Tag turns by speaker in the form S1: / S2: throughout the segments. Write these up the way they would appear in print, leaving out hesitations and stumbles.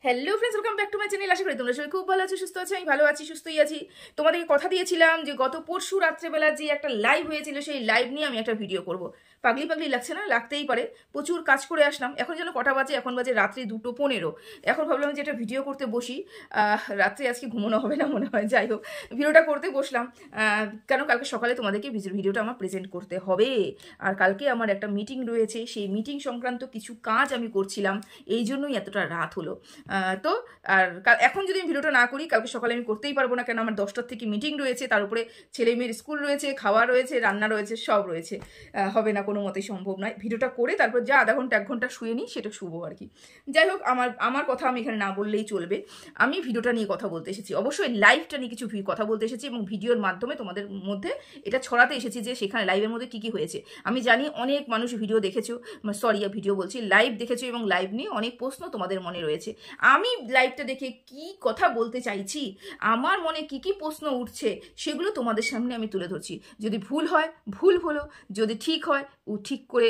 S1: Hello friends, welcome back to my channel. আশা করি তোমরা সবাই খুব ভালো আছো, সুস্থ আছো। আমি ভালো আছি, সুস্থই আছি। তোমাদেরকে কথা দিয়েছিলাম যে গত পরশু রাত্রেবেলা যে একটা লাইভ হয়েছিল, সেই লাইভ নিয়ে আমি একটা ভিডিও করব। পাগলি পাগলি লাগছে না? লাগতেই পারে। প্রচুর কাজ করে আসলাম। এখন যেন কটা বাজে? এখন বাজে রাত্রি 2:15। এখন ভাবলাম যে একটা ভিডিও করতে বসি। রাত্রে আজকে ঘুমানো হবে না মনে হয়। যাই হোক, ভিডিওটা করতে বসলাম। কেন, কালকে সকালে তোমাদেরকে ভিডিওটা আমার প্রেজেন্ট করতে হবে। আর কালকে আমার একটা মিটিং রয়েছে, সেই মিটিং সংক্রান্ত কিছু কাজ আমি করছিলাম, এই জন্যই এতটা রাত হলো। তো আর এখন যদি আমি ভিডিওটা না করি, কালকে সকালে আমি করতেই পারবো না, কেন আমার 10টার থেকে মিটিং রয়েছে, তার উপরে ছেলে মেয়ের স্কুল রয়েছে, খাওয়া রয়েছে, রান্না রয়েছে, সব রয়েছে। হবে না, কোনো মতেই সম্ভব নয়। ভিডিওটা করে তারপর যা আধা ঘন্টা 1 ঘন্টা শুয়ে নিই, সেটা শুভ আর কি। যাই হোক, আমার আমার কথা আমি এখানে না বললেই চলবে। আমি ভিডিওটা নিয়ে কথা বলতে এসেছি, অবশ্যই লাইভটা নিয়ে কিছু কথা বলতে এসেছি, এবং ভিডিওর মাধ্যমে তোমাদের মধ্যে এটা ছড়াতে এসেছি যে সেখানে লাইভের মধ্যে কি কি হয়েছে। আমি জানি অনেক মানুষ ভিডিও দেখেছো, সরি ভিডিও বলছি, লাইভ দেখেছো, এবং লাইভ নিয়ে অনেক প্রশ্ন তোমাদের মনে রয়েছে। আমি লাইভটা দেখে কি কথা বলতে চাইছি, আমার মনে কি কি প্রশ্ন উঠছে, সেগুলো তোমাদের সামনে আমি তুলে ধরছি। যদি ভুল হয় ভুল হলো, যদি ঠিক হয় ও ঠিক করে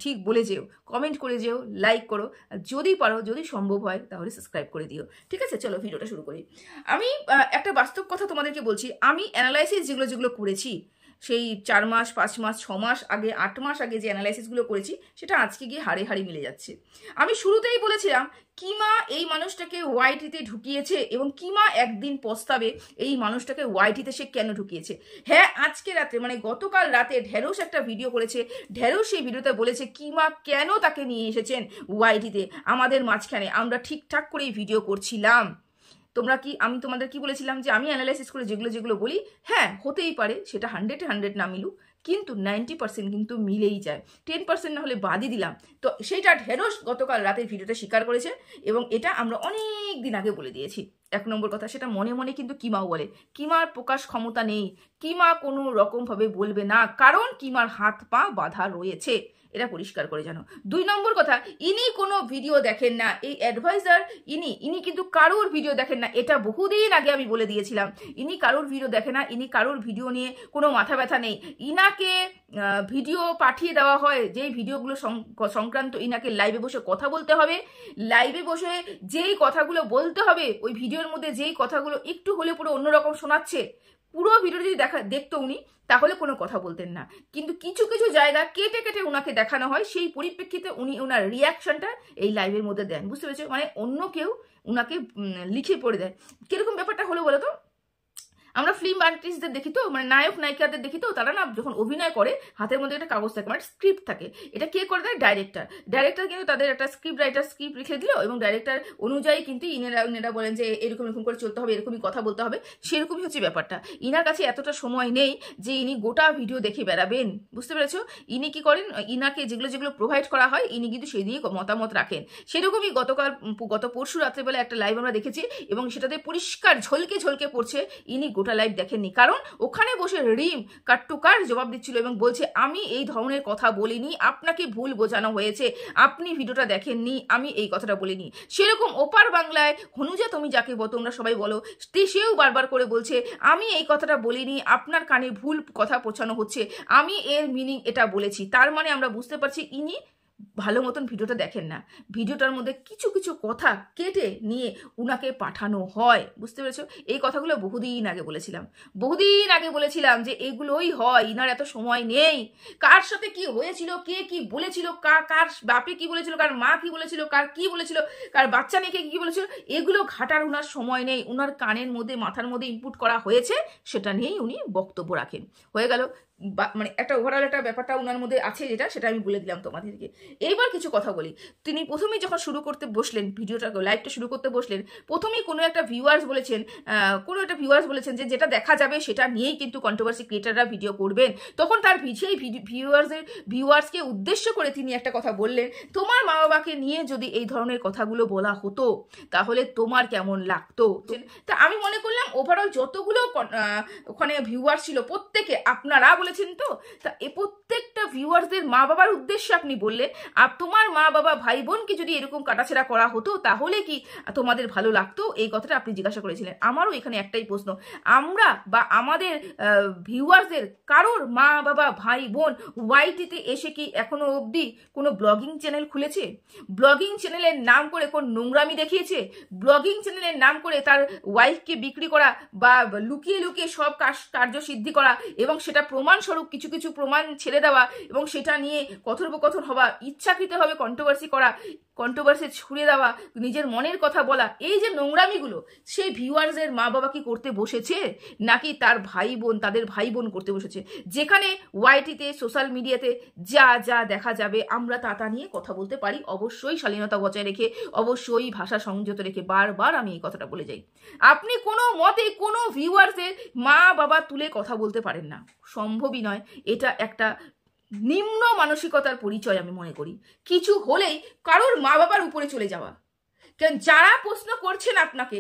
S1: ঠিক বলে যেও, কমেন্ট করে যেও, লাইক করো, যদি পারো, যদি সম্ভব হয় তাহলে সাবস্ক্রাইব করে দিও। ঠিক আছে, চলো ভিডিওটা শুরু করি। আমি একটা বাস্তব কথা তোমাদেরকে বলছি। আমি অ্যানালাইসিস যেগুলো যেগুলো করেছি, সেই 4 মাস 5 মাস 6 মাস আগে, 8 মাস আগে যে অ্যানালাইসিসগুলো করেছি, সেটা আজকে গিয়ে হাড়ে হাড়ে মিলে যাচ্ছে। আমি শুরুতেই বলেছিলাম কিমা এই মানুষটাকে ওয়াইটিতে ঢুকিয়েছে, এবং কিমা একদিন পস্তাবে এই মানুষটাকে ওয়াইটিতে সে কেন ঢুকিয়েছে। হ্যাঁ, আজকে রাতে মানে গতকাল রাতে ঢেঁড়স একটা ভিডিও করেছে। ঢেঁড়স সেই ভিডিওতে বলেছে কিমা কেন তাকে নিয়ে এসেছেন ওয়াইটিতে আমাদের মাঝখানে। আমরা ঠিকঠাক করেই ভিডিও করছিলাম। তোমরা কি, আমি তোমাদের কি বলেছিলাম যে আমি অ্যানালাইসিস করে যেগুলো যেগুলো বলি, হ্যাঁ হতেই পারে সেটা 100-100 না মিলুক, কিন্তু 90% কিন্তু মিলেই যায়। 10% না হলে বাদই দিলাম। তো সেইটা ঢেঁড়স গতকাল রাতের ভিডিওতে স্বীকার করেছে, এবং এটা আমরা অনেক দিন আগে বলে দিয়েছি। 1 নম্বর কথা, সেটা মনে মনে কিন্তু কিমাও বলে। কিমার প্রকাশ ক্ষমতা নেই, কিমা কোনো রকমভাবে বলবে না, কারণ কিমার হাত পা বাঁধা রয়েছে, এটা পরিষ্কার করে জানো। 2 নম্বর কথা, ইনি কোনো ভিডিও দেখেন না, এই অ্যাডভাইজার ইনি কিন্তু কারোর ভিডিও দেখেন না, এটা বহুদিন আগে আমি বলে দিয়েছিলাম। ইনি কারোর ভিডিও দেখে না, ইনি কারোর ভিডিও নিয়ে কোনো মাথা ব্যথা নেই। ইনাকে ভিডিও পাঠিয়ে দেওয়া হয়, যেই ভিডিওগুলো সংক্রান্ত ইনাকে লাইভে বসে কথা বলতে হবে, লাইভে বসে যেই কথাগুলো বলতে হবে, ওই ভিডিওর মধ্যে যেই কথাগুলো একটু হলে পুরো অন্যরকম শোনাচ্ছে, পুরো ভিডিও যদি দেখতো উনি, তাহলে কোনো কথা বলতেন না। কিন্তু কিছু কিছু জায়গা কেটে কেটে ওনাকে দেখানো হয়, সেই পরিপ্রেক্ষিতে উনি ওনার রিয়াকশনটা এই লাইভের মধ্যে দেন। বুঝতে পেরেছো? মানে অন্য কেউ উনাকে লিখে পড়ে দেয়। কিরকম ব্যাপারটা হলো বলো তো? আমরা ফিল্ম আর্টিস্টদের দেখি তো, মানে নায়ক নায়িকাদের দেখি তো, তারা না যখন অভিনয় করে হাতের মধ্যে একটা কাগজ থাকে, মানে স্ক্রিপ্ট থাকে। এটা কে করে দেয়? ডাইরেক্টর। ডাইরেক্টর কিন্তু তাদের একটা স্ক্রিপ্ট রাইটার স্ক্রিপ্ট লিখে দিল, এবং ডাইরেক্টর অনুযায়ী কিন্তু ইনারা বলেন যে এরকম এরকম করে চলতে হবে, এরকমই কথা বলতে হবে। সেরকমই হচ্ছে ব্যাপারটা। ইনার কাছে এতটা সময় নেই যে ইনি গোটা ভিডিও দেখে বেড়াবেন। বুঝতে পেরেছো? ইনি কি করেন, ইনাকে যেগুলো যেগুলো প্রোভাইড করা হয়, ইনি কিন্তু সেই নিয়ে মতামত রাখেন। সেরকমই গত পরশু রাত্রেবেলা একটা লাইভ আমরা দেখেছি, এবং সেটাতে পরিষ্কার ঝলকে ঝলকে পড়ছে ইনি গোটা লাইভ দেখেননি। কারণ ওখানে বসে রিম কার জবাব দিচ্ছিল, এবং বলছে আমি এই ধরনের কথা বলিনি, আপনাকে ভুল বোঝানো হয়েছে, আপনি ভিডিওটা দেখেননি, আমি এই কথাটা বলিনি। সেরকম ওপার বাংলায় হনুজা তুমি যাকে তোমরা সবাই বলো, সেও বারবার করে বলছে আমি এই কথাটা বলিনি, আপনার কানে ভুল কথা পৌঁছানো হচ্ছে, আমি এর মিনিং এটা বলেছি। তার মানে আমরা বুঝতে পারছি ইনি ভালো মতন ভিডিওটা দেখেন না। ভিডিওটার মধ্যে কিছু কিছু কথা কেটে নিয়ে উনাকে পাঠানো হয়। বুঝতে পেরেছো? এই কথাগুলো বহুদিন আগে বলেছিলাম যে এগুলোই হয়, ইনার এত সময় নেই। কার সাথে কি হয়েছিল, কে কি বলেছিল, কার বাপে কি বলেছিল, কার মা কি বলেছিল, কার কি বলেছিল, কার বাচ্চা মেয়েকে কি বলেছিল, এগুলো ঘাটার উনার সময় নেই। উনার কানের মধ্যে মাথার মধ্যে ইনপুট করা হয়েছে, সেটা নিয়েই উনি বক্তব্য রাখেন। হয়ে গেল। মানে একটা ওভারঅল একটা ব্যাপারটা ওনার মধ্যে আছে, সেটা আমি বলে দিলাম তোমাদেরকে। এইবার কিছু কথা বলি। তিনি প্রথমেই যখন শুরু করতে বসলেন, ভিডিওটা লাইভটা শুরু করতে বসলেন, প্রথমেই কোনো একটা ভিউয়ার্স বলেছেন যে যেটা দেখা যাবে সেটা নিয়েই কিন্তু কন্ট্রোভার্সি ক্রিয়েটাররা ভিডিও করবেন। তখন তার সেই ভিউয়ার্সকে উদ্দেশ্য করে তিনি একটা কথা বললেন, তোমার মা বাবাকে নিয়ে যদি এই ধরনের কথাগুলো বলা হতো তাহলে তোমার কেমন লাগতো। তা আমি মনে করলাম ওভারঅল যতগুলো ওখানে ভিউয়ার্স ছিল, প্রত্যেকে আপনারা বলে করেছেন তো? তা এ প্রত্যেকটা ভিউয়ার্সদের মা বাবার উদ্দেশ্যে আপনি বললেন, তোমার মা বাবা ভাই বোনকে যদি এরকম কাটাছেড়া করা হতো তাহলে কি তোমাদের ভালো লাগতো? এই কথাটা আপনি জিজ্ঞাসা করেছিলেন। আমারও এখানে একটাই প্রশ্ন, আমরা বা আমাদের ভিউয়ার্সদের কারোর মা বাবা ভাই বোন ওয়াইটিতে এসে কি এখনো অবধি কোনো ব্লগিং চ্যানেল খুলেছে? ব্লগিং চ্যানেলের নাম করে কোন নোংরামি দেখিয়েছে? ব্লগিং চ্যানেলের নাম করে তার ওয়াইফকে বিক্রি করা বা লুকিয়ে লুকিয়ে সব কার্যসিদ্ধি করা এবং সেটা প্রমাণস্বরূপ কিছু কিছু প্রমাণ ছেড়ে দেওয়া এবং সেটা নিয়ে কথোপকথন হওয়া, ইচ্ছাকৃতভাবে কন্ট্রোভার্সি করা, কন্ট্রোভার্সি ছুড়ে দেওয়া, নিজের মনের কথা বলা, এই যে নোংরামিগুলো সেই ভিউয়ার্সের মা বাবা কি করতে বসেছে নাকি তার ভাই বোন, তাদের ভাই বোন করতে বসেছে? যেখানে ওয়াইটিতে সোশ্যাল মিডিয়াতে যা যা দেখা যাবে আমরা তা নিয়ে কথা বলতে পারি, অবশ্যই শালীনতা বজায় রেখে, অবশ্যই ভাষা সংযত রেখে। বারবার আমি এই কথাটা বলে যাই, আপনি কোনো মতে কোনো ভিউয়ার্সের মা বাবা তুলে কথা বলতে পারেন না, সম্ভবই নয়। এটা একটা নিম্ন মানসিকতার পরিচয় আমি মনে করি। কিছু হলেই কারোর মা বাবার উপরে চলে যাওয়া। কারণ যারা প্রশ্ন করছেন আপনাকে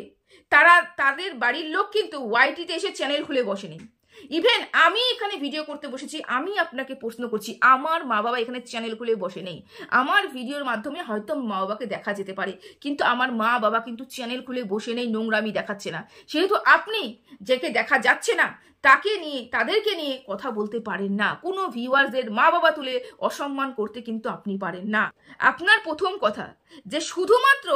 S1: তাদের বাড়ির লোক কিন্তু ওয়াইটিতে এসে চ্যানেল খুলে বসেনি। ইভেন আমি এখানে ভিডিও করতে বসেছি, আমি আপনাকে প্রশ্ন করছি, আমার মা বাবা এখানে চ্যানেল খুলে বসে নেই। আমার ভিডিওর মাধ্যমে হয়তো মা বাবাকে দেখা যেতে পারে, কিন্তু আমার মা বাবা কিন্তু চ্যানেল খুলে বসে নেই, নোংরামি দেখাচ্ছে না। সেহেতু আপনি যাকে দেখা যাচ্ছে না তাকে নিয়ে, তাদেরকে নিয়ে কথা বলতে পারেন না। কোনো ভিউয়ার্সদের মা বাবা তুলে অসম্মান করতে কিন্তু আপনি পারেন না। আপনার প্রথম কথা যে শুধুমাত্র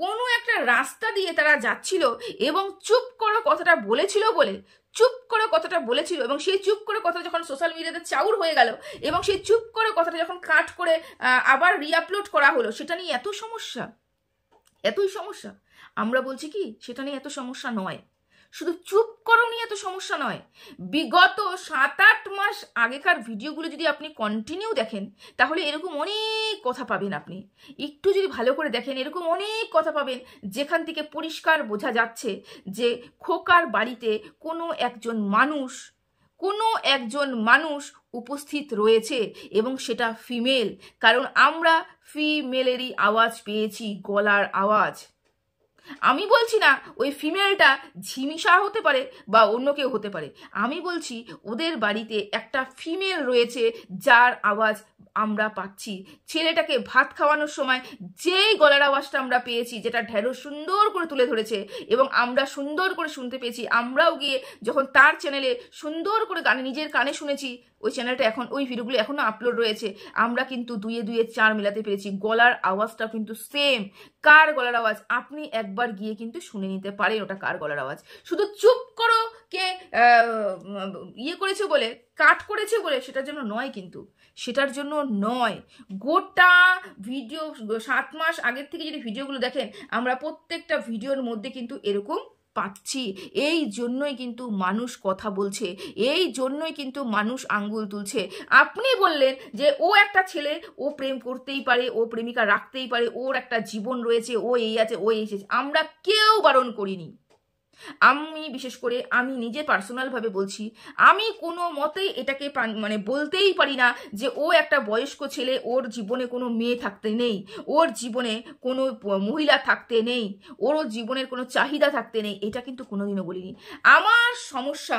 S1: কোনো একটা রাস্তা দিয়ে তারা যাচ্ছিল এবং চুপ করো কথাটা বলেছিল বলে, চুপ করে কথাটা বলেছিল এবং সেই চুপ করে কথাটা যখন সোশ্যাল মিডিয়াতে চাউর হয়ে গেল এবং সেই চুপ করে কথাটা যখন কাট করে আবার রিআপলোড করা হলো, সেটা নিয়ে এত সমস্যা, এতই সমস্যা। আমরা বলছি কি সেটা নিয়ে এত সমস্যা নয়, শুধু চুপ করো নিয়ে এত সমস্যা নয়। বিগত 7-8 মাস আগেকার ভিডিওগুলো যদি আপনি কন্টিনিউ দেখেন তাহলে এরকম অনেক কথা পাবেন। আপনি একটু যদি ভালো করে দেখেন এরকম অনেক কথা পাবেন যেখান থেকে পরিষ্কার বোঝা যাচ্ছে যে খোকার বাড়িতে কোনো একজন মানুষ উপস্থিত রয়েছে এবং সেটা ফিমেল। কারণ আমরা ফিমেলেরই আওয়াজ পেয়েছি, গলার আওয়াজ। আমি বলছি না ওই ফিমেলটা ঝিমিশা হতে পারে বা অন্য কেউ হতে পারে, আমি বলছি ওদের বাড়িতে একটা ফিমেল রয়েছে যার আওয়াজ আমরা পাচ্ছি। ছেলেটাকে ভাত খাওয়ানোর সময় যেই গলার আওয়াজটা আমরা পেয়েছি, যেটা ঢেরো সুন্দর করে তুলে ধরেছে এবং আমরা সুন্দর করে শুনতে পেয়েছি, আমরাও গিয়ে যখন তার চ্যানেলে সুন্দর করে গানে নিজের কানে শুনেছি, ওই চ্যানেলটা এখন, ওই ভিডিওগুলো এখনো আপলোড রয়েছে, আমরা কিন্তু 2 এ 4 মেলাতে পেরেছি। গলার আওয়াজটা কিন্তু সেম। কার গলার আওয়াজ আপনি একবার গিয়ে কিন্তু শুনে নিতে পারেন ওটা কার গলার আওয়াজ। শুধু চুপ করো কে ইয়ে করেছে বলে, কাট করেছে বলে সেটার জন্য নয়, কিন্তু সেটার জন্য নয়। গোটা ভিডিও 7 মাস আগের থেকে যদি ভিডিওগুলো দেখেন, আমরা প্রত্যেকটা ভিডিওর মধ্যে কিন্তু এরকম পাচ্ছি। এই জন্যই কিন্তু মানুষ কথা বলছে, এই জন্যই কিন্তু মানুষ আঙ্গুল তুলছে। আপনি বললেন যে ও একটা ছেলে, ও প্রেম করতেই পারে, ও প্রেমিকা রাখতেই পারে, ওর একটা জীবন রয়েছে, ও এই আছে, ও এই এসেছে, আমরা কেউ বারণ করিনি। আমি বিশেষ করে আমি নিজে পার্সোনালভাবে বলছি, আমি কোনো মতেই এটাকে মানে বলতেই পারি না যে ও একটা বয়স্ক ছেলে, ওর জীবনে কোনো মেয়ে থাকতে নেই, ওর জীবনে কোনো মহিলা থাকতে নেই, ওর জীবনের কোনো চাহিদা থাকতে নেই, এটা কিন্তু কোনোদিনও বলিনি। আমার সমস্যা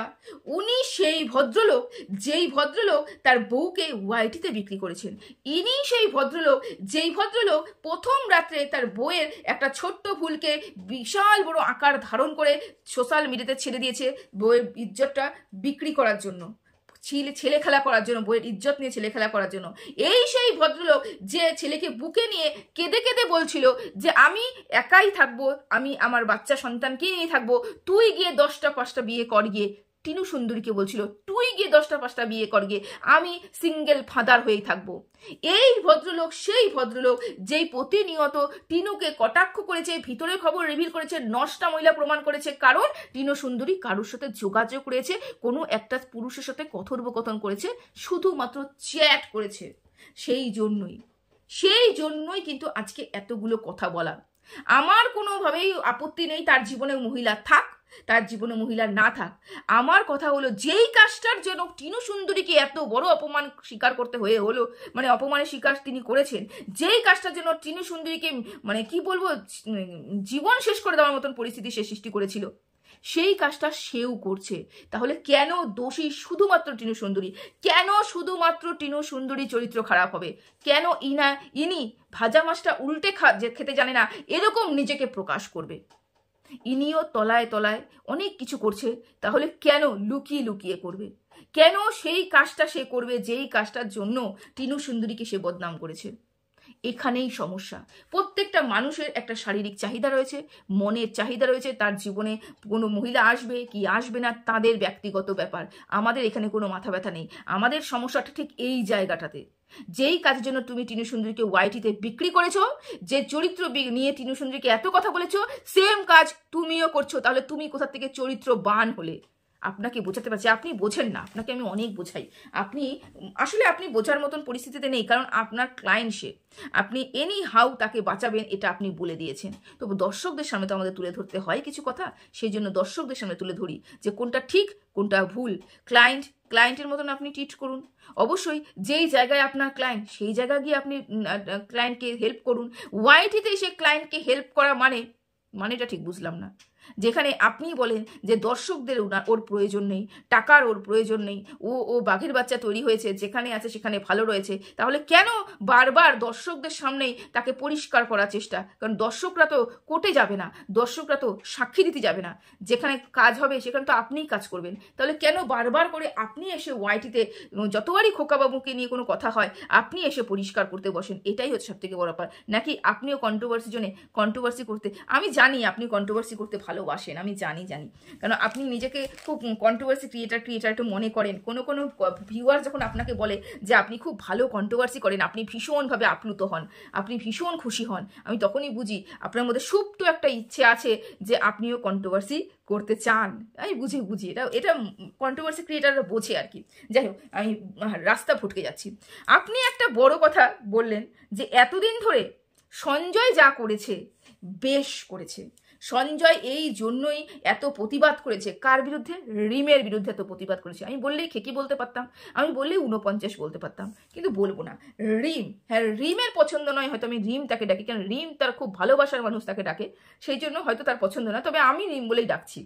S1: উনি সেই ভদ্রলোক, যেই ভদ্রলোক তার বউকে ওয়াইটিতে বিক্রি করেছেন। ইনি সেই ভদ্রলোক, যেই ভদ্রলোক প্রথম রাত্রে তার বউয়ের একটা ছোট্ট ভুলকে বিশাল বড় আকার ধারণ করে সোশ্যাল মিডিয়াতে ছেড়ে দিয়েছে বইয়ের ইজ্জতটা বিক্রি করার জন্য, ছেলে খেলা করার জন্য, বইয়ের ইজ্জত নিয়ে ছেলে খেলা করার জন্য। এই সেই ভদ্রলোক যে ছেলেকে বুকে নিয়ে কেঁদে কেঁদে বলছিল যে আমি একাই থাকবো, আমি আমার বাচ্চা সন্তানকেই নিয়ে থাকবো, তুই গিয়ে 10টা 5টা বিয়ে কর গিয়ে। টিনু সুন্দরীকে বলছিল তুই গিয়ে 10টা 5টা বিয়ে কর গিয়ে, আমি সিঙ্গেল ফাদার হয়েই থাকবো। এই ভদ্রলোক সেই ভদ্রলোক যেই প্রতিনিয়ত টিনুকে কটাক্ষ করেছে, ভিতরে খবর রিভিল করেছে, 9টা মহিলা প্রমাণ করেছে, কারণ টিনু সুন্দরী কারোর সাথে যোগাযোগ করেছে, কোনো একটা পুরুষের সাথে কথোপকথন করেছে, শুধুমাত্র চ্যাট করেছে। সেই জন্যই কিন্তু আজকে এতগুলো কথা বলা। আমার কোনোভাবেই আপত্তি নেই তার জীবনে মহিলা থাক, তার জীবনে মহিলা না থাক। আমার কথা হলো যেই কাজটার জন্য টিনু সুন্দরীকে এত বড় অপমান স্বীকার করতে হলো, মানে অপমানের শিকার তিনি করেছেন, যেই কাজটার জন্য টিনু সুন্দরীকে মানে কি বলবো জীবন শেষ করে দেওয়ার মতন পরিস্থিতি সে সৃষ্টি করেছিল, সেই কাজটা সেও করছে। তাহলে কেন দোষী শুধুমাত্র টিনু সুন্দরী? কেন শুধুমাত্র টিনু সুন্দরী চরিত্র খারাপ হবে? কেন ইনি ভাজা মাছটা উল্টে খেতে জানে না এরকম নিজেকে প্রকাশ করবে? ইনিও তলায় তলায় অনেক কিছু করছে, তাহলে কেন লুকিয়ে লুকিয়ে করবে? কেন সেই কাজটা সে করবে যেই কাজটার জন্য টিনু সুন্দরীকে সে বদনাম করেছে? এখানেই সমস্যা। প্রত্যেকটা মানুষের একটা শারীরিক চাহিদা রয়েছে, মনের চাহিদা রয়েছে। তার জীবনে কোনো মহিলা আসবে কি আসবে না তাদের ব্যক্তিগত ব্যাপার, আমাদের এখানে কোনো মাথা ব্যথা নেই। আমাদের সমস্যাটা ঠিক এই জায়গাটাতে। যেই কাজের জন্য তুমি টিনু সুন্দরীকে ওয়াইটিতে বিক্রি করেছো, যে চরিত্র নিয়ে টিনু সুন্দরীকে এত কথা বলেছো, সেম কাজ তুমিও করছো। তাহলে তুমি কোথা থেকে চরিত্রবান হলে? আপনাকে বোঝাতে পারছি, আপনি বোঝেন না। আপনাকে আমি অনেক বোঝাই, আপনি বোঝার মতন পরিস্থিতিতে নেই, কারণ আপনার ক্লায়েন্ট সে। আপনি এনি হাউ তাকে বাঁচাবেন এটা আপনি বলে দিয়েছেন। তো দর্শকদের সামনে তো আমাদের তুলে ধরতে হয় কিছু কথা, সেই জন্য দর্শকদের সামনে তুলে ধরি যে কোনটা ঠিক কোনটা ভুল। ক্লায়েন্টের মতন আপনি ট্রিট করুন। অবশ্যই যেই জায়গায় আপনার ক্লায়েন্ট, সেই জায়গায় গিয়ে আপনি ক্লায়েন্টকে হেল্প করুন। ওয়াইটিতে সে ক্লায়েন্টকে হেল্প করা মানেটা ঠিক বুঝলাম না। যেখানে আপনি বলেন যে দর্শকদের ওর প্রয়োজন নেই, টাকার ওর প্রয়োজন নেই, ও বাঘের বাচ্চা তৈরি হয়েছে, যেখানে আছে সেখানে ভালো রয়েছে, তাহলে কেন বারবার দর্শকদের সামনেই তাকে পরিষ্কার করার চেষ্টা? কারণ দর্শকরা তো কোর্টে যাবে না, দর্শকরা তো সাক্ষী দিতে যাবে না। যেখানে কাজ হবে সেখানে তো আপনিই কাজ করবেন। তাহলে কেন বারবার করে আপনি এসে ওয়াইটিতে যতবারই খোকাবাবুকে নিয়ে কোনো কথা হয় আপনি এসে পরিষ্কার করতে বসেন? এটাই হচ্ছে সব থেকে বড় ব্যাপার। নাকি আপনিও কন্ট্রোভার্সি করতে, আমি জানি আপনি কন্ট্রোভার্সি করতে ভালোবাসেন, আমি জানি কারণ আপনি নিজেকে খুব কন্ট্রোভার্সি ক্রিয়েটার একটু মনে করেন। কোনো ভিউয়ার যখন আপনাকে বলে যে আপনি খুব ভালো কন্ট্রোভার্সি করেন, আপনি ভীষণভাবে আপ্লুত হন, আপনি ভীষণ খুশি হন, আমি তখনই বুঝি আপনার মধ্যে সুপ্ত একটা ইচ্ছে আছে যে আপনিও কন্ট্রোভার্সি করতে চান। আমি বুঝি এটা কন্ট্রোভার্সি ক্রিয়েটাররা বোঝে আর কি। যাই হোক, আমি রাস্তা ভটকে যাচ্ছি। আপনি একটা বড় কথা বললেন যে এতদিন ধরে সঞ্জয় যা করেছে বেশ করেছে। সঞ্জয় এই জন্যই এত প্রতিবাদ করেছে। কার বিরুদ্ধে? রিমের বিরুদ্ধে এত প্রতিবাদ করেছে। আমি বললেই খেকি বলতে পারতাম, আমি বললেই 49 বলতে পারতাম, কিন্তু বলবো না। হ্যাঁ, রিমের পছন্দ নয়, হয়তো আমি রিম তাকে ডাকি, কারণ রিম তার খুব ভালোবাসার মানুষ তাকে ডাকে, সেই জন্য হয়তো তার পছন্দ না, তবে আমি রিম বলেই ডাকছি।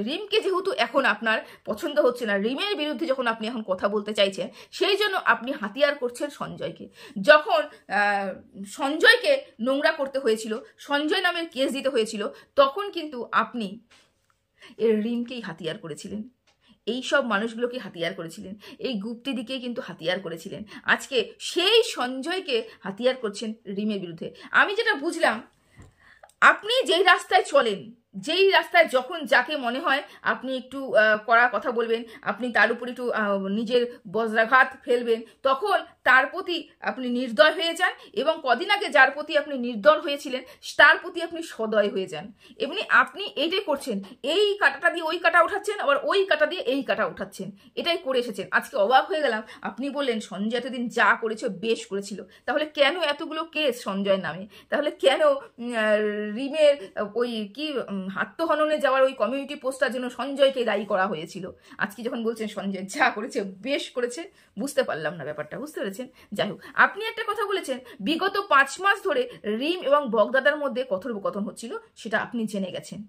S1: রিমকে যেহেতু এখন আপনার পছন্দ হচ্ছে না, রিমের বিরুদ্ধে যখন আপনি এখন কথা বলতে চাইছেন, সেই জন্য আপনি হাতিয়ার করছেন সঞ্জয়কে। যখন সঞ্জয়কে নোংরা করতে হয়েছিল, সঞ্জয় নামের কেস দিতে হয়েছিল, তখন কিন্তু আপনি রিমকেই হাতিয়ার করেছিলেন, এই সব মানুষগুলোকে হাতিয়ার করেছিলেন, এই গুপ্তিদিকেই কিন্তু হাতিয়ার করেছিলেন। আজকে সেই সঞ্জয়কে হাতিয়ার করছেন রিমের বিরুদ্ধে। আমি যেটা বুঝলাম, আপনি যেই রাস্তায় চলেন, যেই রাস্তায় যখন যাকে মনে হয় আপনি একটু কড়া কথা বলবেন, আপনি তার উপর একটু নিজের বজ্রাঘাত ফেলবেন, তখন তার প্রতি আপনি নির্দয় হয়ে যান, এবং কদিন আগে যার প্রতি আপনি নির্দয় হয়েছিলেন তার প্রতি আপনি সদয় হয়ে যান। এমনি আপনি এইটাই করছেন, এই কাটাটা দিয়ে ওই কাটা উঠাচ্ছেন, আবার ওই কাটা দিয়ে এই কাটা উঠাচ্ছেন, এটাই করে এসেছেন। আজকে অবাক হয়ে গেলাম, আপনি বললেন সঞ্জয় এতদিন যা করেছে বেশ করেছিল। তাহলে কেন এতগুলো কেস সঞ্জয়ের নামে? তাহলে কেন রিমের ওই কি আত্মহননে যাওয়ার ওই কমিউনিটি পোস্টার জন্য সঞ্জয়কে দায়ী করা হয়েছিল? আজকে যখন বলছেন সঞ্জয় যা করেছে বেশ করেছে, বুঝতে পারলাম না ব্যাপারটা, বুঝতে পেরেছেন? যাই হোক, আপনি একটা কথা বলেছেন, বিগত 5 মাস ধরে রিম এবং বগদাদার মধ্যে কথোপকথন হচ্ছিল, সেটা আপনি জেনে গেছেন।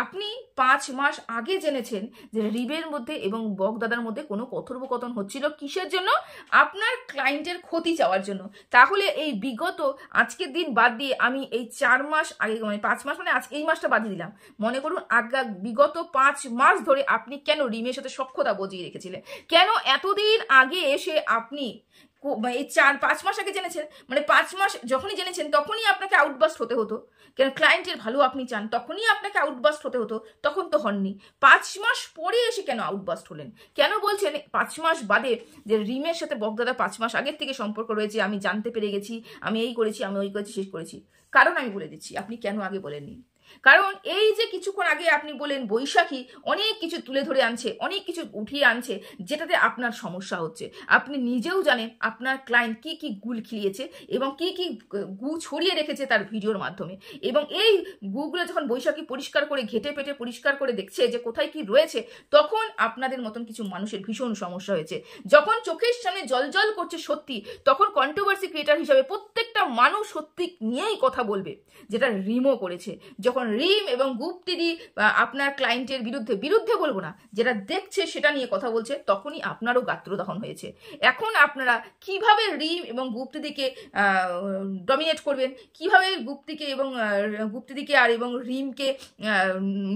S1: আপনি 5 মাস আগে জেনেছেন যে রিমের মধ্যে এবং বগদাদার মধ্যে কোনো কথোপকথন হচ্ছিল, কিসের জন্য? আপনার ক্লায়েন্টের ক্ষতি চাওয়ার জন্য। তাহলে এই বিগত আজকের দিন বাদ দিয়ে আমি এই 4 মাস আগে, মানে 5 মাস মানে এই মাসটা বাদ দিলাম, মনে করুন বিগত 5 মাস ধরে আপনি কেন রিমের সাথে সখ্যতা বজিয়ে রেখেছিলেন? কেন এতদিন আগে এসে আপনি এই 4-5 মাস আগে জেনেছেন? মানে 5 মাস যখনই জেনেছেন তখনই আপনাকে আউটবাস্ট হতে হতো, কেন ক্লায়েন্টের ভালো আপনি চান, তখনই আপনাকে আউটবাস্ট হতে হতো, তখন তো হননি। 5 মাস পরে এসে কেন আউটবাস্ট হলেন? কেন বলছেন 5 মাস বাদে যে রিমের সাথে বগদাদা 5 মাস আগের থেকে সম্পর্ক রয়েছে, আমি জানতে পেরে গেছি, আমি এই করেছি, আমি ওই করেছি, শেষ করেছি? কারণ আমি বলে দিচ্ছি, আপনি কেন আগে বলেননি। কারণ এই যে কিছুক্ষণ আগে আপনি বলেন বৈশাখী অনেক কিছু তুলে ধরে আনছে, অনেক কিছু উঠিয়ে আনছে, যেটাতে আপনার সমস্যা হচ্ছে। আপনি নিজেও জানেন আপনার ক্লায়েন্ট কি কি গুল খিলিয়েছে এবং কি কি গু ছড়িয়ে রেখেছে তার ভিডিওর মাধ্যমে, এবং এই গুগুলো যখন বৈশাখী পরিষ্কার করে ঘেটে পেটে পরিষ্কার করে দেখছে যে কোথায় কি রয়েছে, তখন আপনাদের মতন কিছু মানুষের ভীষণ সমস্যা হয়েছে। যখন চোখের সামনে জল করছে সত্যি, তখন কন্ট্রোভার্সি ক্রিয়েটার হিসাবে প্রত্যেকটা মানুষ সত্যি নিয়েই কথা বলবে, যেটা রিমও করেছে। যখন যখন রিম এবং গুপ্তিদি আপনার ক্লায়েন্টের বিরুদ্ধে বলবো না, যেটা দেখছে সেটা নিয়ে কথা বলছে, তখনই আপনারও গাত্রদাহন হয়েছে। এখন আপনারা কিভাবে রিম এবং গুপ্তিদিকে ডমিনেট করবেন, কিভাবে গুপ্তিদিকে আর এবং রিমকে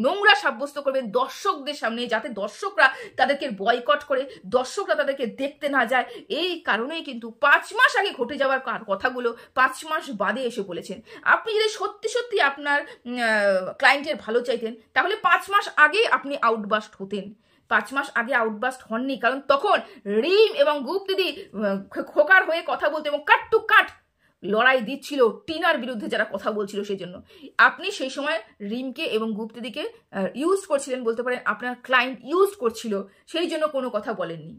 S1: নোংরা সাব্যস্ত করবেন দর্শকদের সামনে, যাতে দর্শকরা তাদেরকে বয়কট করে, দর্শকরা তাদেরকে দেখতে না যায়। এই কারণেই কিন্তু 5 মাস আগে ঘটে যাওয়ার কথাগুলো 5 মাস বাদে এসে বলেছেন। আপনি যদি সত্যি সত্যি আপনার ক্লায়েন্টের ভালো চাইতেন, তাহলে 5 মাস আগে আপনি আউটবাস্ট হতেন। 5 মাস আগে আউটবাস্ট হননি, কারণ তখন রিম এবং গুপ্তিদি খোকার হয়ে কথা বলতে এবং কাট টু কাট লড়াই দিচ্ছিল টিনার বিরুদ্ধে যারা কথা বলছিল। সেই জন্য আপনি সেই সময় রিমকে এবং গুপ্তিদিকে ইউজ করছিলেন, বলতে পারেন আপনার ক্লায়েন্ট ইউজ করছিল, সেই জন্য কোনো কথা বলেননি।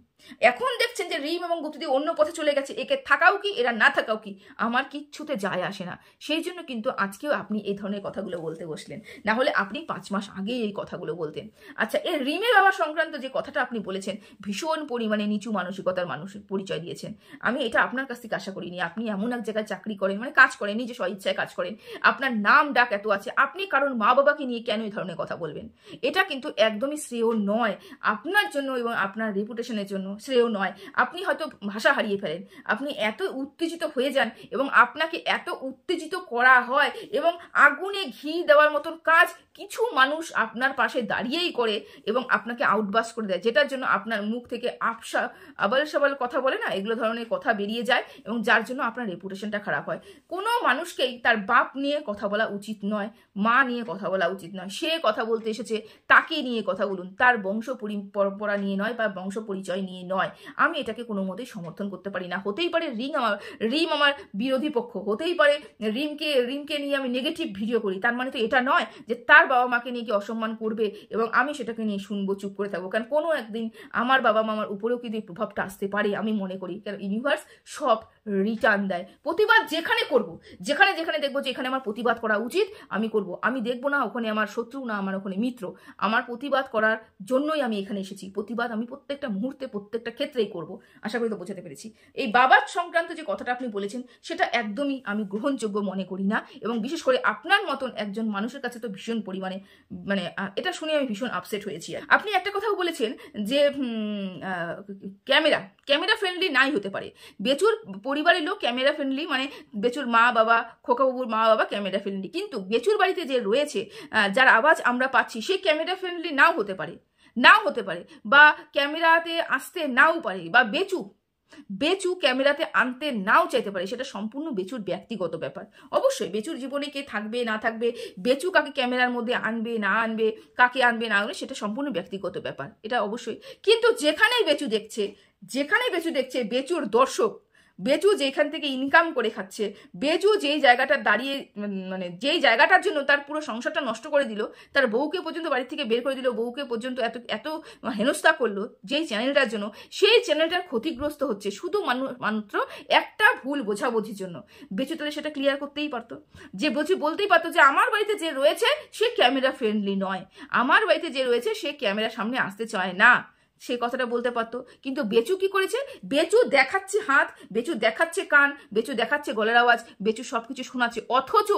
S1: এখন দেখছেন যে রিম এবং গুপ্তিদি অন্য পথে চলে গেছে, একে থাকাও কি এরা না থাকাও কি আমার কিচ্ছুতে যায় আসে না। সেই জন্য কিন্তু আজকেও আপনি এই ধরনের কথাগুলো বলতে বসলেন, না হলে আপনি 5 মাস আগে এই কথাগুলো বলতেন। আচ্ছা, এই রিমের বাবা সংক্রান্ত যে কথাটা আপনি বলেছেন, ভীষণ পরিমাণে নিচু মানসিকতার মানুষের পরিচয় দিয়েছেন। আমি এটা আপনার কাছ থেকে আশা করিনি। আপনি এমন এক জায়গায় চাকরি করেন, মানে কাজ করেন, নিজে স্বইচ্ছায় কাজ করেন, আপনার নাম ডাক এত আছে, আপনি কারণ মা বাবাকে নিয়ে কেন এই ধরনের কথা বলবেন? এটা কিন্তু একদমই শ্রেয় নয় আপনার জন্য এবং আপনার রেপুটেশনের জন্য শ্রেয় নয়। আপনি হয়তো ভাষা হারিয়ে ফেলেন, আপনি এত উত্তেজিত হয়ে যান এবং আপনাকে এত উত্তেজিত করা হয় এবং আগুনে ঘি দেওয়ার মতন কাজ কিছু মানুষ আপনার পাশে দাঁড়িয়েই করে এবং আপনাকে আউটবাস্ট করে দেয়, যেটার জন্য আপনার মুখ থেকে আবাল সাবাল কথা বলে না, এগুলো ধরনের কথা বেরিয়ে যায় এবং যার জন্য আপনার রেপুটেশনটা খারাপ হয়। কোনো মানুষকেই তার বাপ নিয়ে কথা বলা উচিত নয়, মা নিয়ে কথা বলা উচিত নয়। সে কথা বলতে এসেছে, তাকে নিয়ে কথা বলুন, তার বংশ পরম্পরা নিয়ে নয় বা বংশ পরিচয় নিয়ে নয়। আমি এটাকে কোনো মতেই সমর্থন করতে পারি না। হতেই পারে রিম আমার বিরোধী পক্ষ, হতেই পারে রিমকে নিয়ে আমি নেগেটিভ ভিডিও করি, তার মানে তো এটা নয় যে তার বাবা মাকে নিয়ে কি অসম্মান করবে এবং আমি সেটাকে নিয়ে শুনবো, চুপ করে থাকবো। কারণ কোনো একদিন আমার বাবা মামার উপরেও কিন্তু এই প্রভাবটা আসতে পারে, আমি মনে করি। কারণ ইউনিভার্স সব রিটার্ন দেয়। প্রতিবাদ যেখানে করব, যেখানে দেখবো যে এখানে আমার প্রতিবাদ করা উচিত, আমি করব। আমি দেখবো না ওখানে আমার শত্রু, না আমার ওখানে মিত্র। আমার প্রতিবাদ করার জন্যই আমি এখানে এসেছি। প্রতিবাদ আমি প্রত্যেকটা মুহূর্তে, প্রত্যেকটা ক্ষেত্রেই করব। আশা করি তো বোঝাতে পেরেছি। এই বাবার সংক্রান্ত যে কথাটা আপনি বলেছেন, সেটা একদমই আমি গ্রহণযোগ্য মনে করি না, এবং বিশেষ করে আপনার মতন একজন মানুষের কাছে তো ভীষণ পরিমাণে, মানে এটা শুনে আমি ভীষণ আপসেট হয়েছি। আপনি একটা কথাও বলেছেন যে ক্যামেরা ফ্রেন্ডলি নাই হতে পারে। বেচুর পরিবারের লোক ক্যামেরা ফ্রেন্ডলি, মানে বেচুর মা বাবা, খোকাবাবুর মা বাবা ক্যামেরা ফ্রেন্ডলি, কিন্তু বেচুর বাড়িতে যে রয়েছে, যার আওয়াজ আমরা পাচ্ছি, সে ক্যামেরা ফ্রেন্ডলি নাও হতে পারে, বা ক্যামেরাতে আসতে নাও পারে, বা বেচু ক্যামেরাতে আনতে নাও চাইতে পারে। সেটা সম্পূর্ণ বেচুর ব্যক্তিগত ব্যাপার। অবশ্যই বেচুর জীবনে কে থাকবে না থাকবে, বেচু কাকে ক্যামেরার মধ্যে আনবে না আনবে, কাকে আনবে না আনবে, সেটা সম্পূর্ণ ব্যক্তিগত ব্যাপার, এটা অবশ্যই। কিন্তু যেখানেই বেচু দেখছে বেচুর দর্শক, বেচু যেখান থেকে ইনকাম করে খাচ্ছে, বেচু যেই জায়গাটা দাঁড়িয়ে, মানে যেই জায়গাটার জন্য তার পুরো সংসারটা নষ্ট করে দিল, তার বউকে পর্যন্ত বাড়ি থেকে বের করে দিল, বউকে পর্যন্ত এত হেনস্থা করলো যেই চ্যানেলটার জন্য, সেই চ্যানেলটার ক্ষতিগ্রস্ত হচ্ছে শুধু মাত্র একটা ভুল বোঝাবুঝির জন্য। বেচু তাহলে সেটা ক্লিয়ার করতেই পারতো, যে বেচু বলতেই পারতো যে আমার বাড়িতে যে রয়েছে সে ক্যামেরা ফ্রেন্ডলি নয়, আমার বাড়িতে যে রয়েছে সে ক্যামেরার সামনে আসতে চায় না, সে কথাটা বলতে পারতো। কিন্তু বেচু কি করেছে? বেচু দেখাচ্ছে হাত, বেচু দেখাচ্ছে কান, বেচু দেখাচ্ছে গলার আওয়াজ, বেচু সবকিছু শোনাচ্ছে, অথচ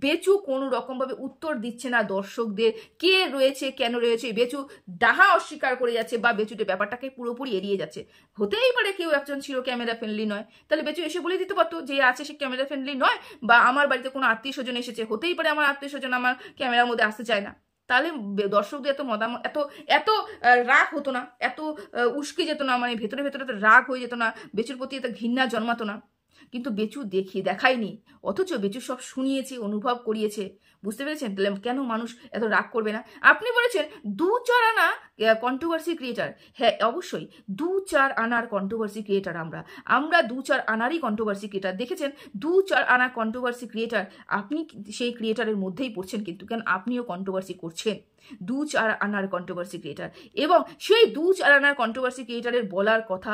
S1: বেচু কোনো রকমভাবে উত্তর দিচ্ছে না দর্শকদের, কে রয়েছে কেন রয়েছে। বেচু ডাহা অস্বীকার করে যাচ্ছে, বা বেচুতে ব্যাপারটাকে পুরোপুরি এড়িয়ে যাচ্ছে। হতেই পারে কেউ একজন ছিল ক্যামেরা ফ্রেন্ডলি নয়, তাহলে বেচু এসে বলে দিতে পারতো যে আছে সে ক্যামেরা ফ্রেন্ডলি নয়, বা আমার বাড়িতে কোনো আত্মীয় স্বজন এসেছে, হতেই পারে আমার আত্মীয় স্বজন আমার ক্যামেরার মধ্যে আসতে চায় না। তাহলে দর্শকদের এত মতামত, এত রাগ হতো না, এত উস্কে যেত না, মানে ভেতরে এত রাগ হয়ে যেত না, বেচুর প্রতি এত ঘৃণা জন্মাতো না। কিন্তু বেচু দেখায়নি, অথচ বেচু সব শুনিয়েছে, অনুভব করিয়েছে। বুঝতে পেরেছেন? তাহলে কেন মানুষ এত রাগ করবে না? আপনি বলেছেন 2-4 আনা কন্ট্রোভার্সি ক্রিয়েটার। হ্যাঁ, অবশ্যই 2-4 আনার কন্ট্রোভার্সি ক্রিয়েটার আমরা 2-4 আনারই কন্ট্রোভার্সি ক্রিয়েটার। দেখেছেন 2-4 আনার কন্ট্রোভার্সি ক্রিয়েটার, আপনি সেই ক্রিয়েটারের মধ্যেই পড়ছেন, কিন্তু কেন আপনিও কন্ট্রোভার্সি করছেন। 2-4 আনার কন্ট্রোভার্সি ক্রিয়েটার, এবং সেই 2-4 আনার কন্ট্রোভার্সি ক্রিয়েটারের বলার কথা,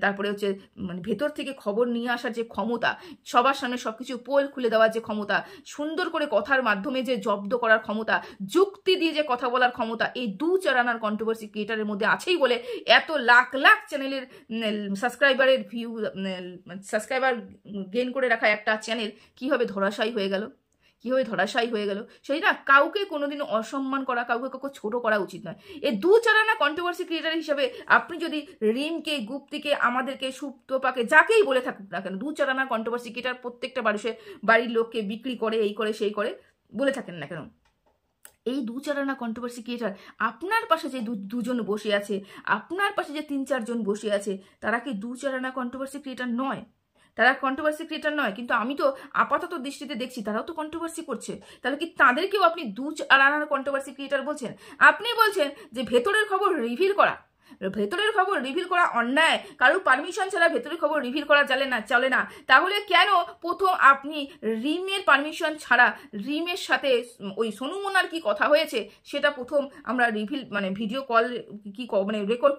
S1: তারপরে হচ্ছে মানে ভেতর থেকে খবর নিয়ে আসার যে ক্ষমতা, সবার সামনে সবকিছু পোল খুলে দেওয়ার যে ক্ষমতা, সুন্দর করে কথার মাধ্যমে যে জব্দ করার ক্ষমতা, যুক্তি দিয়ে যে কথা বলার ক্ষমতা, এই 2-4 আনার কন্ট্রোভার্সি ক্রিয়েটারের মধ্যে আছেই বলে এত লাখ লাখ চ্যানেলের সাবস্ক্রাইবার গেইন করে রাখা একটা চ্যানেল কিভাবে ধরাশায়ী হয়ে গেল, কীভাবে ধরাশায়ী হয়ে গেল। সেই না, কাউকে কোনোদিনও অসম্মান করা, কাউকে ছোট করা উচিত নয়। এই দু চারানা কন্ট্রোভার্সি ক্রিয়েটার হিসাবে আপনি যদি রিমকে, গুপ্তিকে, আমাদেরকে, সুপ্তপাকে, যাকেই বলে থাকুক না কেন, দু চারানা কন্ট্রোভার্সি ক্রিয়েটার প্রত্যেকটা বাড়ির লোককে বিক্রি করে, এই করে সেই করে বলে থাকেন না কেন, এই দু চারানা কন্ট্রোভার্সি ক্রিয়েটার আপনার পাশে যে দুজন বসে আছে, আপনার পাশে যে 3-4 জন বসে আছে, তারা কি দু চারানা কন্ট্রোভার্সি ক্রিয়েটার নয়? তারা কন্ট্রোভার্সি ক্রিয়েটার নয়, কিন্তু আমি তো আপাতত দৃষ্টিতে দেখছি তারাও তো কন্ট্রোভার্সি করছে। তাহলে কি তাদেরকেও আপনি দু চারানা কন্ট্রোভার্সি ক্রিয়েটার বলছেন? আপনি বলছেন যে ভেতরের খবর রিভিল করা, ভেতরের খবর রিভিল করা অন্যায়, কারোর পারমিশন ছাড়া ভেতরের খবর রিভিল করা চলে না। তাহলে কেন প্রথম আপনি রিমের পারমিশন ছাড়া রিমের সাথে ওই সোনু মোনার কি কথা হয়েছে সেটা প্রথম আমরা রিভিল ভিডিও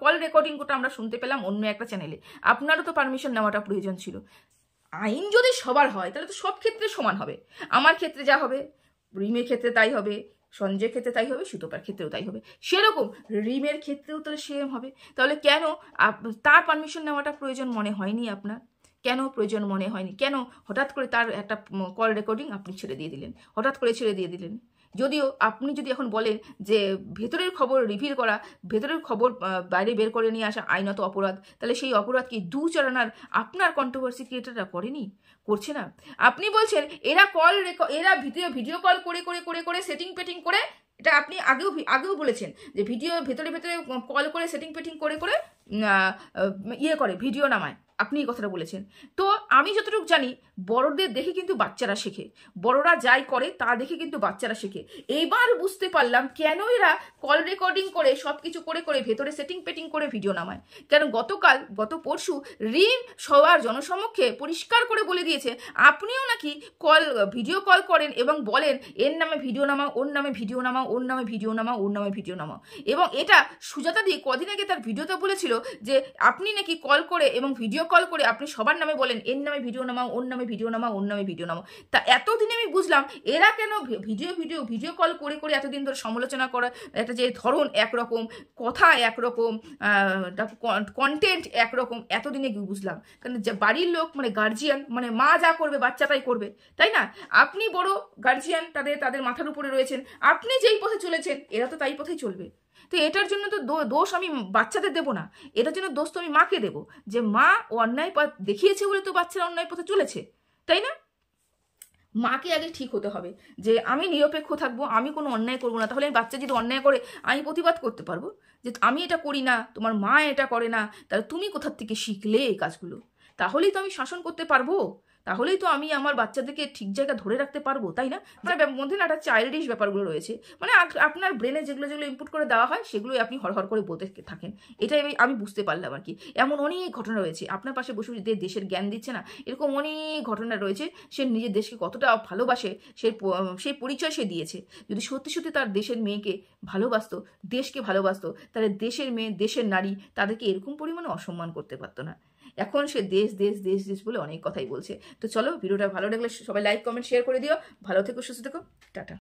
S1: কল রেকর্ডিংটা আমরা শুনতে পেলাম অন্য একটা চ্যানেলে? আপনারও তো পারমিশন নেওয়াটা প্রয়োজন ছিল। আইন যদি সবার হয় তাহলে তো সব ক্ষেত্রে সমান হবে। আমার ক্ষেত্রে যা হবে, রিমের ক্ষেত্রে তাই হবে, সঞ্জয়ের ক্ষেত্রে তাই হবে, সুতোপার ক্ষেত্রেও তাই হবে, সেরকম রিমের ক্ষেত্রেও তাহলে সেম হবে। তাহলে কেন তার পারমিশন নেওয়াটা প্রয়োজন মনে হয়নি আপনার? কেন প্রয়োজন মনে হয়নি? কেন হঠাৎ করে তার একটা কল রেকর্ডিং আপনি ছেড়ে দিয়ে দিলেন? হঠাৎ করে ছেড়ে দিয়ে দিলেন। যদিও আপনি যদি এখন বলেন যে ভেতরের খবর রিভিল করা, ভেতরের খবর বাইরে বের করে নিয়ে আসা আইনত অপরাধ, তাহলে সেই অপরাধ কি দু চারানার আপনার কন্ট্রোভার্সি ক্রিয়েটাররা করেনি? করছে না? আপনি বলছেন এরা ভিডিও কল করে সেটিং পেটিং করে, এটা আপনি আগেও বলেছেন যে ভেতরে কল করে সেটিং পেটিং করে ভিডিও নামায়, আপনি এই কথাটা বলেছেন। তো আমি যতটুকু জানি বড়দের দেখে কিন্তু বাচ্চারা শেখে, বড়রা যাই করে তা দেখে কিন্তু বাচ্চারা শেখে। এইবার বুঝতে পারলাম কেন এরা কল রেকর্ডিং করে সবকিছু করে ভেতরে সেটিং পেটিং করে ভিডিও নামায়। কেন গত পরশু রিম সবার জনসমক্ষে পরিষ্কার করে বলে দিয়েছে আপনিও নাকি ভিডিও কল করেন এবং বলেন এর নামে ভিডিও নামাও, ওর নামে ভিডিও নামাও, ওর নামে ভিডিও নামাও, ওর নামে ভিডিও নামাও। এবং এটা সুজাতা দি কদিন আগে তার ভিডিওতে বলেছিল যে আপনি নাকি কল করে এবং ভিডিও কল করে আপনি সবার নামে বলেন এর নামে ভিডিও নামাও, ওর নামে ভিডিও নামাও, ওর নামে ভিডিও নামাও। তা এতদিনে আমি বুঝলাম এরা কেন ভিডিও কল করে এতদিন ধরে সমালোচনা করা, একটা যে ধরন একরকম, কথা একরকম, কন্টেন্ট একরকম, এতদিনে বুঝলাম। কারণ বাড়ির লোক গার্জিয়ান মা যা করবে বাচ্চা তাই করবে, তাই না? আপনি বড় গার্জিয়ান, তাদের মাথার উপরে রয়েছেন, আপনি যেই পথে চলেছেন এরা তো তাই পথেই চলবে। তো এটার জন্য তো দোষ আমি বাচ্চাদের দেবো না, এটার জন্য দোষ তো আমি মাকে দেবো, যে মা ও অন্যায় পথ দেখিয়েছে বলে তো বাচ্চারা অন্যায় পথে চলেছে, তাই না? মাকে আগে ঠিক হতে হবে যে আমি নিরপেক্ষ থাকবো, আমি কোনো অন্যায় করবো না। তাহলে বাচ্চা যদি অন্যায় করে আমি প্রতিবাদ করতে পারবো যে আমি এটা করি না, তোমার মা এটা করে না, তাহলে তুমি কোথার থেকে শিখলে এই কাজগুলো? তাহলেই তো আমি শাসন করতে পারবো, তাহলেই তো আমি আমার বাচ্চাদেরকে ঠিক জায়গা ধরে রাখতে পারবো, তাই না? মধ্যে না একটা চাইল্ডিশ ব্যাপারগুলো রয়েছে, আপনার ব্রেনে যেগুলো ইনপুট করে দেওয়া হয় সেগুলোই আপনি হরহর করে বলতে থাকেন। এটাই আমি বুঝতে পারলাম আর কি। এমন অনেক ঘটনা রয়েছে, আপনার পাশে বসে দেশের জ্ঞান দিচ্ছে না, এরকম অনেক ঘটনা রয়েছে। সে নিজের দেশকে কতটা ভালোবাসে সেই পরিচয় সে দিয়েছে। যদি সত্যি সত্যি তার দেশের মেয়েকে ভালোবাসতো, দেশকে ভালোবাসতো, তাহলে দেশের মেয়ে, দেশের নারী তাদেরকে এরকম পরিমাণে অসম্মান করতে পারতো না। এখন সে দেশ বলে অনেক কথাই বলছে। তো চলো, ভিডিওটা ভালো লাগলে সবাই লাইক কমেন্ট শেয়ার করে দিও। ভালো থেকো, সুস্থ থেকো, টাটা।